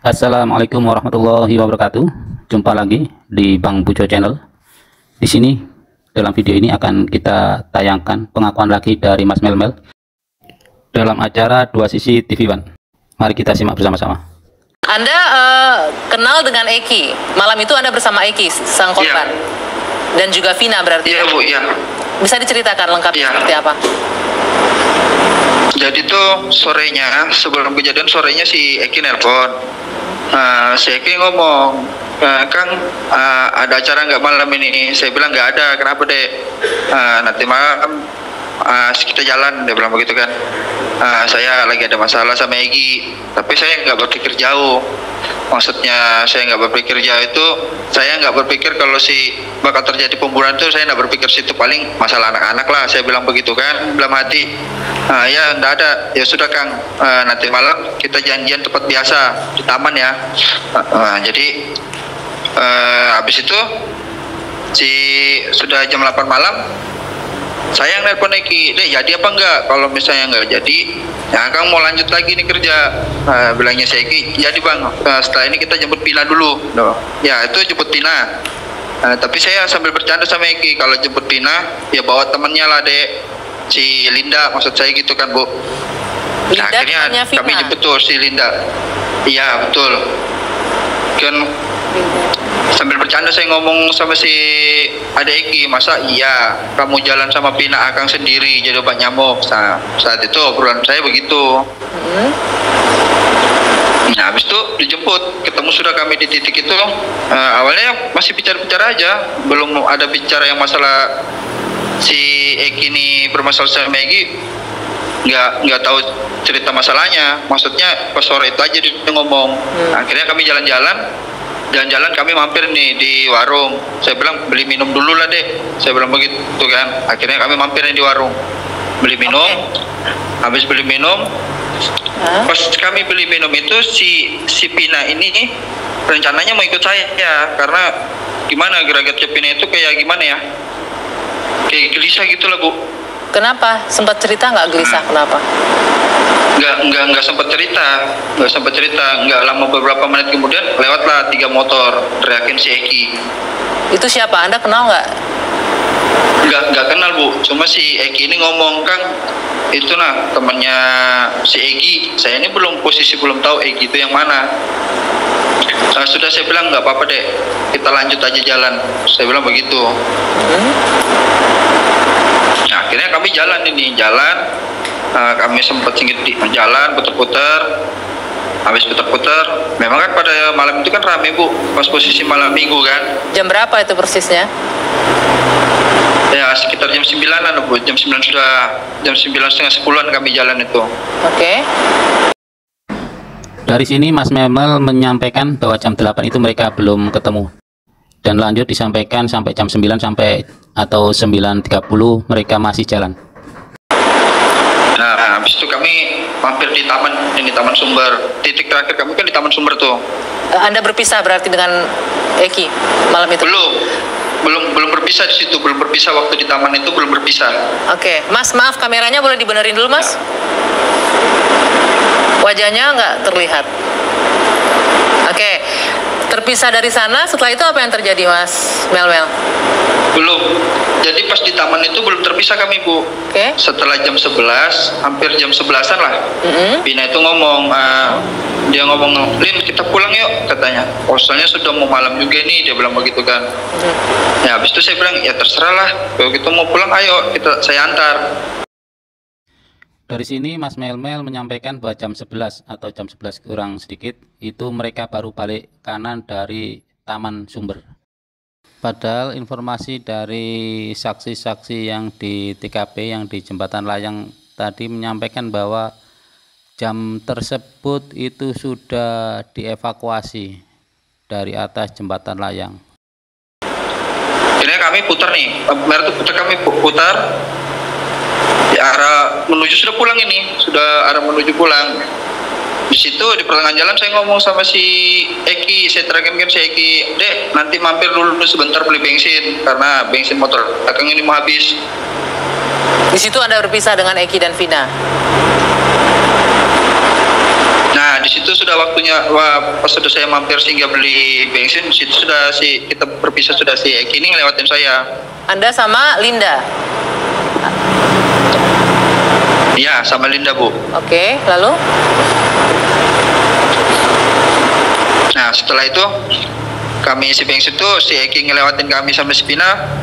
Assalamualaikum warahmatullahi wabarakatuh. Jumpa lagi di Bang Pujo Channel. Di sini dalam video ini akan kita tayangkan pengakuan lagi dari Mas Melmel dalam acara Dua Sisi TV One. Mari kita simak bersama-sama. Anda kenal dengan Eki. Malam itu Anda bersama Eki, sang korban. Iya. Dan juga Vina berarti. Iya Bu, iya. Bisa diceritakan lengkapnya seperti apa? Jadi tuh sorenya, sebelum kejadian sorenya si Eki nelpon. Si Eki ngomong, Kang, ada acara nggak malam ini? Saya bilang nggak ada. Kenapa dek? Nanti malam kita jalan, dia bilang begitu kan. Saya lagi ada masalah sama Egi, tapi saya nggak berpikir jauh. Maksudnya saya nggak berpikir jauh itu, saya nggak berpikir kalau si bakal terjadi pembunuhan itu, saya nggak berpikir situ, paling masalah anak-anak lah, saya bilang begitu kan dalam hati. Ya nggak ada, ya sudah Kang, nanti malam kita janjian tempat biasa di taman ya. Jadi habis itu sudah jam 8 malam saya yang nelpon Eki, dek jadi apa enggak? Kalau misalnya enggak jadi, ya Kang mau lanjut lagi nih kerja. Bilangnya si Eki, jadi Bang, setelah ini kita jemput Pina dulu. Ya itu jemput Pina. Tapi saya sambil bercanda sama Eki, kalau jemput Pina ya bawa temennya lah dek, si Linda, maksud saya gitu kan Bu. Nah, akhirnya kami jemput tuh si Linda. Iya betul. Kan sambil bercanda saya ngomong sama si Ade Eki, masa iya kamu jalan sama Pina Akang sendiri jadi obat nyamuk. Saat itu obrolan saya begitu. Nah habis itu dijemput, ketemu sudah kami di titik itu. Awalnya masih bicara-bicara aja, belum ada bicara yang masalah si Eki ini bermasalah sama Egi. Nggak tahu cerita masalahnya, maksudnya pas sore itu aja dia ngomong. Akhirnya kami jalan-jalan kami mampir nih di warung. Saya bilang beli minum dulu lah dek, saya bilang begitu kan. Akhirnya kami mampir nih di warung, beli minum. Habis beli minum, pas kami beli minum itu si Pina ini rencananya mau ikut saya ya, karena gimana geragat Pina itu kayak gimana ya, kayak gelisah gitu lah Bu. Kenapa? Sempat cerita nggak gelisah kenapa? Nggak sempat cerita. Nggak lama, beberapa menit kemudian lewatlah 3 motor teriakin si Eki. Itu siapa? Anda kenal nggak? Nggak kenal Bu, cuma si Eki ini ngomong, Kang itu nah temannya si Egi. Saya ini belum tahu Egi itu yang mana. Sudah saya bilang nggak apa-apa deh, kita lanjut aja jalan, saya bilang begitu. Nah, akhirnya kami jalan. Kami sempat singgit di jalan, putar-putar. Habis putar-putar, memang kan pada malam itu kan rame Bu, pas posisi malam minggu kan. Jam berapa itu persisnya? Ya sekitar jam 9-an Bu, jam 9 setengah 10-an kami jalan itu. Oke. Dari sini Mas Melmel menyampaikan bahwa jam 8 itu mereka belum ketemu. Dan lanjut disampaikan sampai jam 9 atau 9.30 mereka masih jalan. Nah, habis itu kami mampir di Taman Sumber. Titik terakhir kami kan di Taman Sumber tuh. Anda berpisah berarti dengan Eki malam itu? Belum berpisah di situ, belum berpisah waktu di taman itu, belum berpisah. Oke, Mas, maaf kameranya boleh dibenerin dulu Mas? Wajahnya nggak terlihat. Oke. Terpisah dari sana, setelah itu apa yang terjadi Mas Melmel? Belum. Jadi pas di taman itu belum terpisah kami Bu. Oke. Setelah jam 11, hampir jam 11-an lah. Pina itu ngomong, dia ngomong, Lin kita pulang yuk katanya. Soalnya sudah mau malam juga nih, dia bilang begitu kan. Ya habis itu saya bilang, ya terserah lah. Kalau gitu mau pulang ayo, saya antar. Dari sini Mas Melmel menyampaikan bahwa jam 11 atau jam 11 kurang sedikit itu mereka baru balik kanan dari Taman Sumber. Padahal informasi dari saksi-saksi yang di TKP yang di Jembatan Layang tadi menyampaikan bahwa jam tersebut itu sudah dievakuasi dari atas Jembatan Layang. Ini kami putar nih, kami putar. Di arah sudah arah menuju pulang. Di situ di pertengahan jalan saya ngomong sama si Eki, saya terakhir si Eki, dek nanti mampir dulu sebentar beli bensin karena bensin motor Akang ini mau habis. Di situ Anda berpisah dengan Eki dan Vina? Nah, di situ sudah waktunya, pas sudah saya mampir singgah beli bensin, di situ sudah kita berpisah, sudah si Eki ini ngelewatin saya. Anda sama Linda? Iya, sama Linda, Bu. Oke, lalu? Nah, setelah itu kami isi bensin tuh, si Eki ngelewatin kami sama si Pina.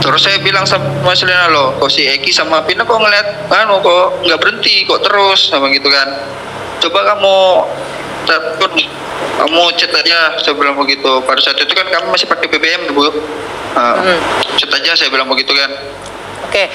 Terus saya bilang sama si Lina, loh, kok si Eki sama Pina kok ngeliat, kok nggak berhenti, kok terus, sama gitu kan. Coba kamu chat aja, saya bilang begitu. Pada saat itu kan kami masih pakai BBM, Bu. Chat aja, saya bilang begitu kan. Oke.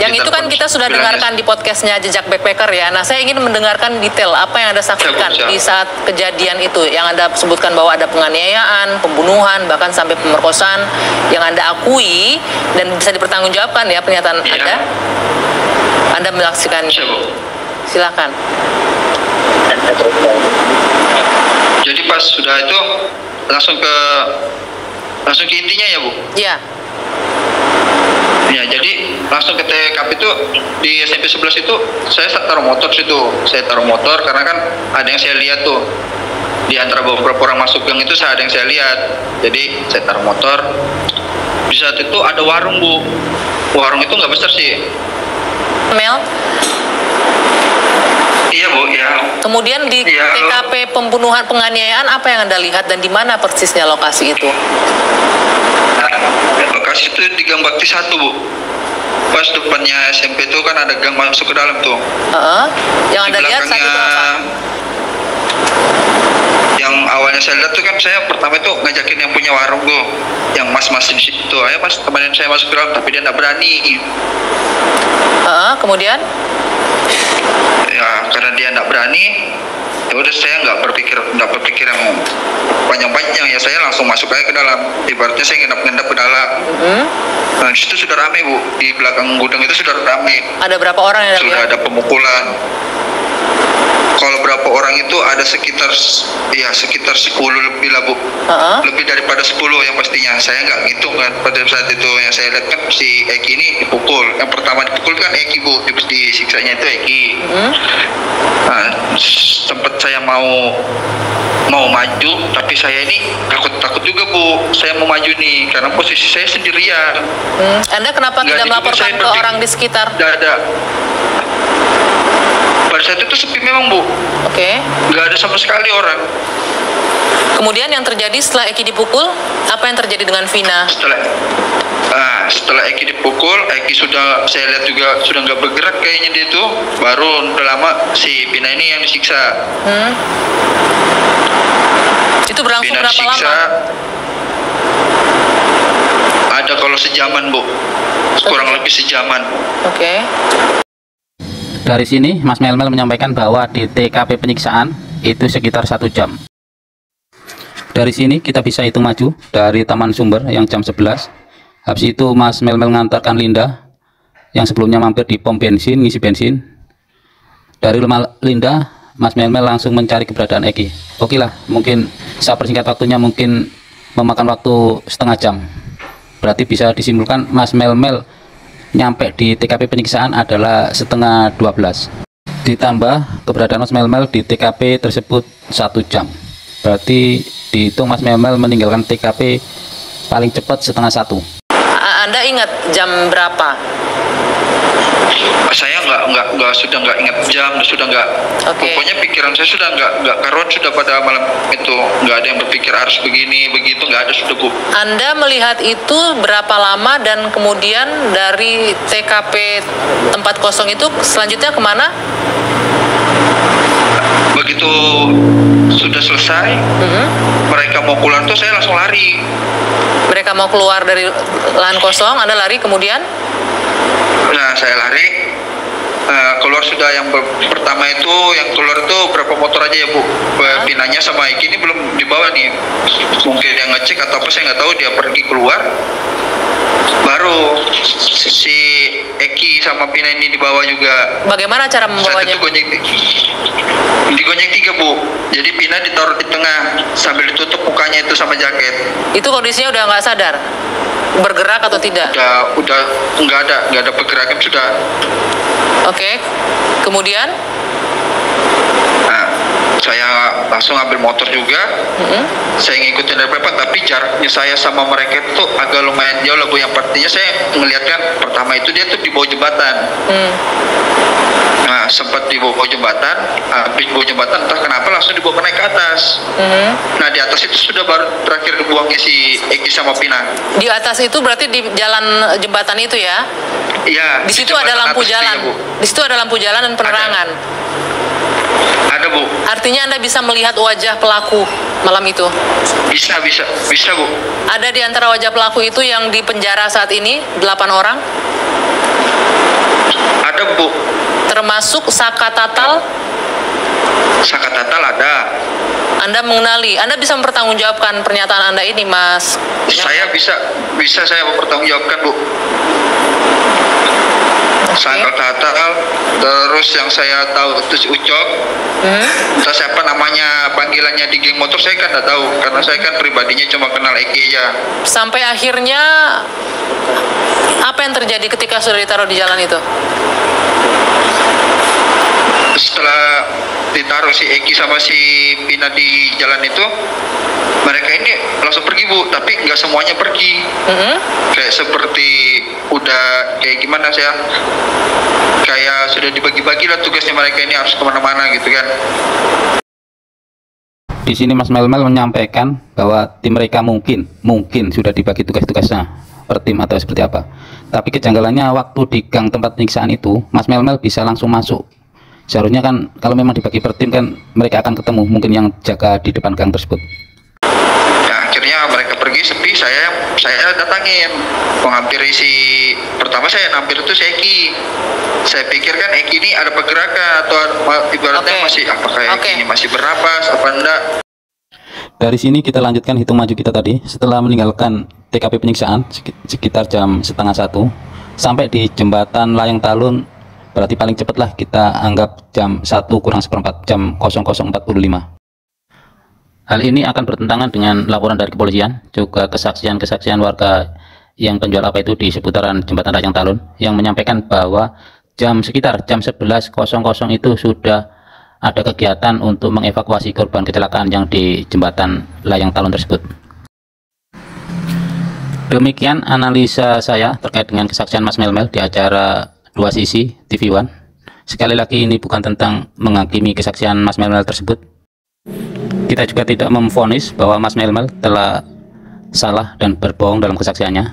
Yang itu kan kita sudah dengarkan di podcastnya Jejak Backpacker ya. Nah, saya ingin mendengarkan detail apa yang Anda saksikan di saat kejadian itu. Yang Anda sebutkan bahwa ada penganiayaan, pembunuhan, bahkan sampai pemerkosaan yang Anda akui dan bisa dipertanggungjawabkan ya pernyataan Anda. Anda menyaksikannya. Silakan. Jadi pas sudah itu langsung ke intinya ya, Bu? Iya. Ya, jadi langsung ke TKP itu di SMP 11 itu saya taruh motor situ. Saya taruh motor karena kan ada yang saya lihat tuh. Di antara beberapa orang masuk gang itu ada yang saya lihat. Jadi saya taruh motor. Di saat itu ada warung, Bu. Warung itu nggak besar sih. Mel? Iya, Bu, ya. Kemudian di TKP pembunuhan penganiayaan apa yang Anda lihat dan di mana persisnya lokasi itu? Lokasi itu di Gang Bakti 1, Bu. Pas depannya SMP itu kan ada gang masuk ke dalam tuh. Yang Anda lihat saat itu apa? Yang awalnya saya lihat tuh kan, saya pertama itu ngajakin yang punya warung tuh, yang mas-mas di situ, ayo mas temenin saya masuk ke dalam, tapi dia nggak berani. Kemudian? Ya karena dia nggak berani, ya udah saya nggak berpikir yang panjang-panjang, ya saya langsung masuk aja ke dalam. Ibaratnya saya ngendap-ngendap ke dalam. Nah di situ sudah rame, Bu, di belakang gudang itu sudah rame. Ada berapa orang yang sudah ada pemukulan? Kalau berapa orang itu ada sekitar 10 lebih lah, Bu. Lebih daripada 10 yang pastinya. Saya nggak ngitung kan pada saat itu. Yang saya lihat kan si Eki ini dipukul. Yang pertama dipukul kan Eki, Bu. Disiksanya itu Eki. Nah, sempat saya mau maju, tapi saya ini takut juga, Bu. Saya mau maju nih karena posisi saya sendirian. Anda kenapa tidak melaporkan ke orang di sekitar? Tidak ada. Pada saat itu sepi memang, Bu. Oke. Nggak ada sama sekali orang. Kemudian yang terjadi setelah Eki dipukul, apa yang terjadi dengan Vina? Setelah Eki dipukul, Eki sudah, saya lihat juga sudah nggak bergerak kayaknya dia itu. Baru udah lama si Vina ini yang disiksa. Itu berlangsung Vina berapa disiksa, lama? Ada kalau sejaman, Bu. Kurang lebih sejaman. Oke. Dari sini Mas Melmel menyampaikan bahwa di TKP penyiksaan itu sekitar 1 jam. Dari sini kita bisa hitung maju dari Taman Sumber yang jam 11. Habis itu Mas Melmel mengantarkan Linda yang sebelumnya mampir di pom bensin ngisi bensin. Dari rumah Linda Mas Melmel langsung mencari keberadaan Eki. Oke lah, mungkin saya persingkat waktunya, mungkin memakan waktu setengah jam. Berarti bisa disimpulkan Mas Melmel nyampe di TKP penyiksaan adalah setengah 12. Ditambah keberadaan Mas Melmel di TKP tersebut 1 jam. Berarti dihitung Mas Melmel meninggalkan TKP paling cepat setengah 1. Anda ingat jam berapa? Saya sudah nggak ingat jam, sudah nggak. Pokoknya pikiran saya sudah nggak karuan sudah pada malam itu. Nggak ada yang berpikir harus begini begitu, nggak ada, sudah, Bu. Anda melihat itu berapa lama dan kemudian dari TKP tempat kosong itu selanjutnya kemana? Begitu sudah selesai, mereka mau pulang tuh saya langsung lari. Mereka mau keluar dari lahan kosong, Anda lari kemudian? Nah, saya lari. Keluar sudah yang pertama itu, yang keluar itu berapa motor aja ya, Bu. Pinanya sama Eki ini belum dibawa nih. Mungkin dia ngecek atau apa, saya nggak tahu, dia pergi keluar. Baru si Eki sama Pina ini dibawa juga. Bagaimana cara membawanya? Saat itu digonjeng 3, Bu. Jadi Pina ditaruh di tengah sambil ditutup mukanya itu sama jaket. Itu kondisinya udah nggak sadar? Bergerak atau tidak? Udah nggak ada pergerakan sudah. Oke. Kemudian? saya langsung ambil motor juga. Saya ngikutin dari depan, tapi jaraknya saya sama mereka itu agak lumayan jauh lah Bu. Yang artinya saya ngelihat kan pertama itu dia tuh di bawah jembatan. Nah, sempat di bawah jembatan, habis bawah jembatan entah kenapa langsung dibawa naik ke atas. Nah, di atas itu sudah baru terakhir dibuangnya si Eki sama Pina. Di atas itu berarti di jalan jembatan itu ya? Iya. Di situ ada lampu jalan. Di situ ada lampu jalan dan penerangan. Ada Bu. Artinya Anda bisa melihat wajah pelaku malam itu? Bisa Bu. Ada di antara wajah pelaku itu yang di penjara saat ini 8 orang? Ada Bu. Termasuk Saka Tatal? Saka Tatal ada. Anda mengenali, Anda bisa mempertanggungjawabkan pernyataan Anda ini, Mas? Saya bisa saya mempertanggungjawabkan Bu. Saka Tatal, terus yang saya tahu itu si Ucok. Entah siapa namanya panggilannya di geng motor saya kan nggak tahu, karena saya kan pribadinya cuma kenal Eki aja. Sampai akhirnya apa yang terjadi ketika sudah ditaruh di jalan itu? Setelah ditaruh si Eki sama si Pina di jalan itu, mereka ini langsung pergi Bu, tapi nggak semuanya pergi. Kayak seperti udah kayak gimana sih ya, kayak sudah dibagi-bagi lah tugasnya, mereka ini harus kemana-mana gitu kan. Di sini Mas Melmel menyampaikan bahwa tim mereka mungkin sudah dibagi tugas-tugasnya per tim atau seperti apa. Tapi kejanggalannya waktu di gang tempat penyiksaan itu, Mas Melmel bisa langsung masuk. Seharusnya kan kalau memang dibagi per tim kan mereka akan ketemu, mungkin yang jaga di depan gang tersebut. Nah, akhirnya mereka pergi sepi, saya datangin menghampiri pertama saya hampir itu si Eki. Saya pikir kan Eki ini ada pergerakan atau ibaratnya masih apakah Eki ini masih bernapas apa enggak. Dari sini kita lanjutkan hitung maju kita tadi. Setelah meninggalkan TKP penyiksaan sekitar jam 12:30 sampai di jembatan Layang Talun, berarti paling cepat lah kita anggap jam 1:04, jam 00:45. Hal ini akan bertentangan dengan laporan dari kepolisian, juga kesaksian warga yang penjual apa itu di seputaran jembatan Layang Talun yang menyampaikan bahwa sekitar jam 11:00 itu sudah ada kegiatan untuk mengevakuasi korban kecelakaan yang di jembatan Layang Talun tersebut. Demikian analisa saya terkait dengan kesaksian Mas Melmel di acara Dua Sisi TV One. Sekali lagi ini bukan tentang menghakimi kesaksian Mas Melmel tersebut. Kita juga tidak memvonis bahwa Mas Melmel telah salah dan berbohong dalam kesaksiannya,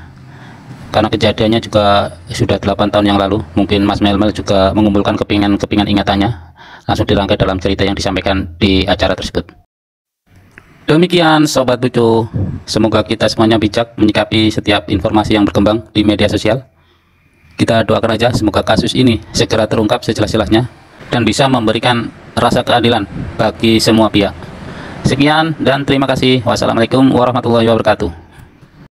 karena kejadiannya juga sudah 8 tahun yang lalu. Mungkin Mas Melmel juga mengumpulkan kepingan ingatannya langsung dirangkai dalam cerita yang disampaikan di acara tersebut. Demikian Sobat Lucu, semoga kita semuanya bijak menyikapi setiap informasi yang berkembang di media sosial. Kita doakan aja semoga kasus ini segera terungkap sejelas-jelasnya dan bisa memberikan rasa keadilan bagi semua pihak. Sekian dan terima kasih. Wassalamualaikum warahmatullahi wabarakatuh.